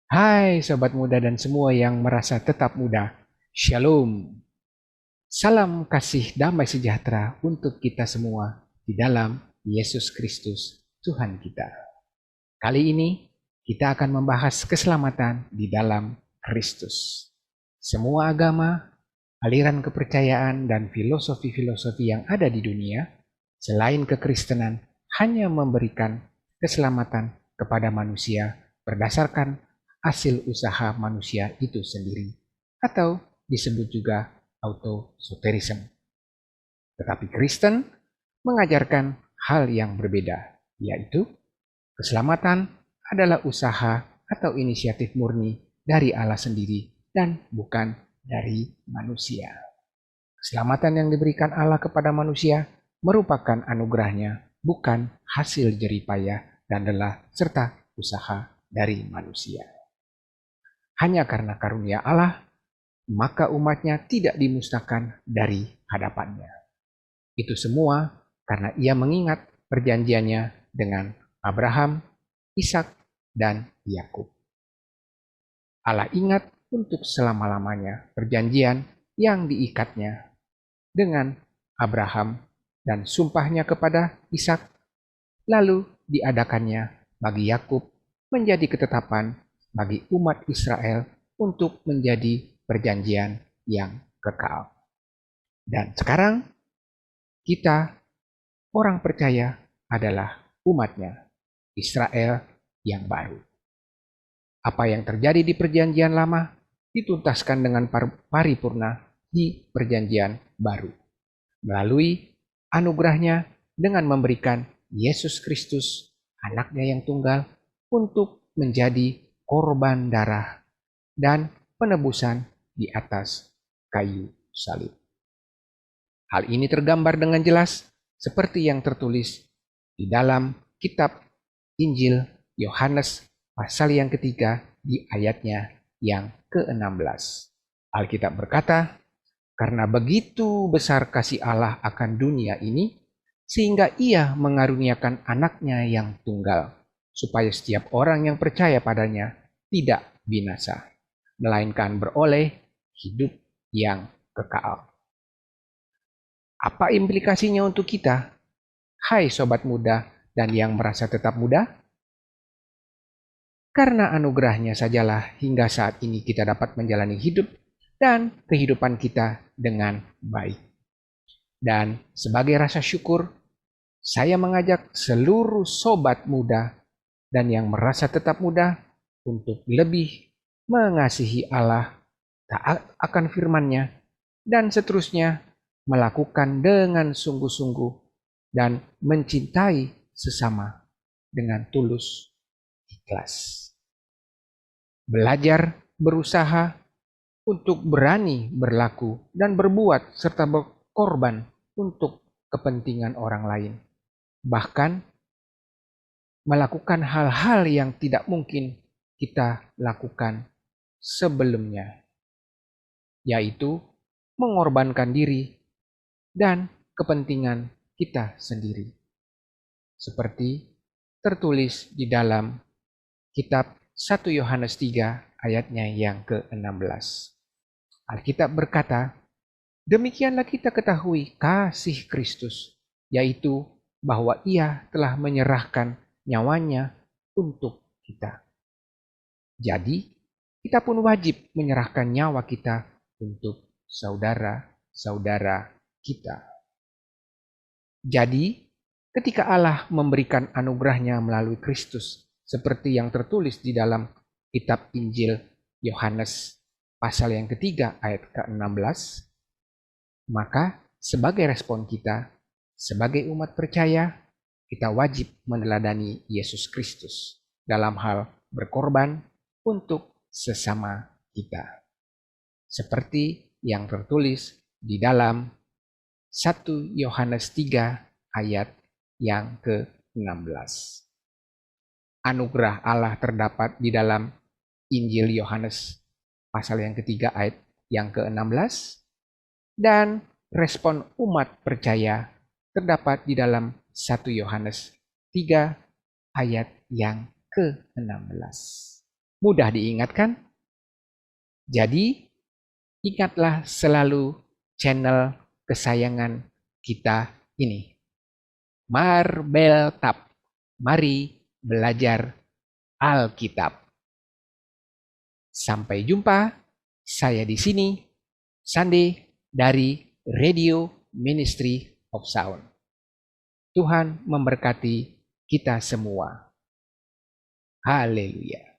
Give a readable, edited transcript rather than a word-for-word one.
Hai sobat muda dan semua yang merasa tetap muda. Shalom. Salam kasih damai sejahtera untuk kita semua di dalam Yesus Kristus Tuhan kita. Kali ini kita akan membahas keselamatan di dalam Kristus. Semua agama, aliran kepercayaan dan filosofi-filosofi yang ada di dunia selain kekristenan hanya memberikan keselamatan kepada manusia berdasarkan hasil usaha manusia itu sendiri, atau disebut juga autosoterisme. Tetapi Kristen mengajarkan hal yang berbeda, yaitu keselamatan adalah usaha atau inisiatif murni dari Allah sendiri dan bukan dari manusia. Keselamatan yang diberikan Allah kepada manusia merupakan anugerahnya, bukan hasil jeripayah dan lelah serta usaha dari manusia. Hanya karena karunia Allah, maka umatnya tidak dimusnahkan dari hadapannya. Itu semua karena ia mengingat perjanjiannya dengan Abraham, Ishak, dan Yakub. Allah ingat untuk selama-lamanya perjanjian yang diikatnya dengan Abraham dan sumpahnya kepada Ishak, lalu diadakannya bagi Yakub menjadi ketetapan bagi umat Israel untuk menjadi perjanjian yang kekal. Dan sekarang kita orang percaya adalah umatnya, Israel yang baru. Apa yang terjadi di perjanjian lama dituntaskan dengan paripurna di perjanjian baru. Melalui anugerahnya dengan memberikan Yesus Kristus, anaknya yang tunggal, untuk menjadi korban darah dan penebusan di atas kayu salib. Hal ini tergambar dengan jelas seperti yang tertulis di dalam kitab Injil Yohanes pasal yang ketiga di ayatnya yang ke-16. Alkitab berkata, "Karena begitu besar kasih Allah akan dunia ini, sehingga ia mengaruniakan anaknya yang tunggal, supaya setiap orang yang percaya padanya tidak binasa, melainkan beroleh hidup yang kekal." Apa implikasinya untuk kita? Hai sobat muda dan yang merasa tetap muda, karena anugerahnya sajalah hingga saat ini kita dapat menjalani hidup dan kehidupan kita dengan baik. Dan sebagai rasa syukur, saya mengajak seluruh sobat muda dan yang merasa tetap muda untuk lebih mengasihi Allah, taat akan firman-Nya, dan seterusnya melakukan dengan sungguh-sungguh dan mencintai sesama dengan tulus ikhlas. Belajar berusaha untuk berani berlaku dan berbuat serta berkorban untuk kepentingan orang lain. Bahkan melakukan hal-hal yang tidak mungkin kita lakukan sebelumnya, yaitu mengorbankan diri dan kepentingan kita sendiri. Seperti tertulis di dalam kitab 1 Yohanes 3 ayatnya yang ke-16. Alkitab berkata, "Demikianlah kita ketahui kasih Kristus, yaitu bahwa Ia telah menyerahkan nyawanya untuk kita." Jadi, kita pun wajib menyerahkan nyawa kita untuk saudara-saudara kita. Jadi, ketika Allah memberikan anugerahnya melalui Kristus, seperti yang tertulis di dalam kitab Injil Yohanes pasal yang ketiga ayat ke-16, maka sebagai respon kita, sebagai umat percaya, kita wajib meneladani Yesus Kristus dalam hal berkorban untuk sesama kita. Seperti yang tertulis di dalam 1 Yohanes 3 ayat yang ke-16. Anugerah Allah terdapat di dalam Injil Yohanes pasal yang ketiga ayat yang ke-16, dan respon umat percaya terdapat di dalam 1 Yohanes 3 ayat yang ke-16. Mudah diingatkan? Jadi, ingatlah selalu channel kesayangan kita ini. Marbel Tab. Mari belajar Alkitab. Sampai jumpa. Saya di sini, Sandi dari Radio Ministry of Sound. Tuhan memberkati kita semua. Haleluya.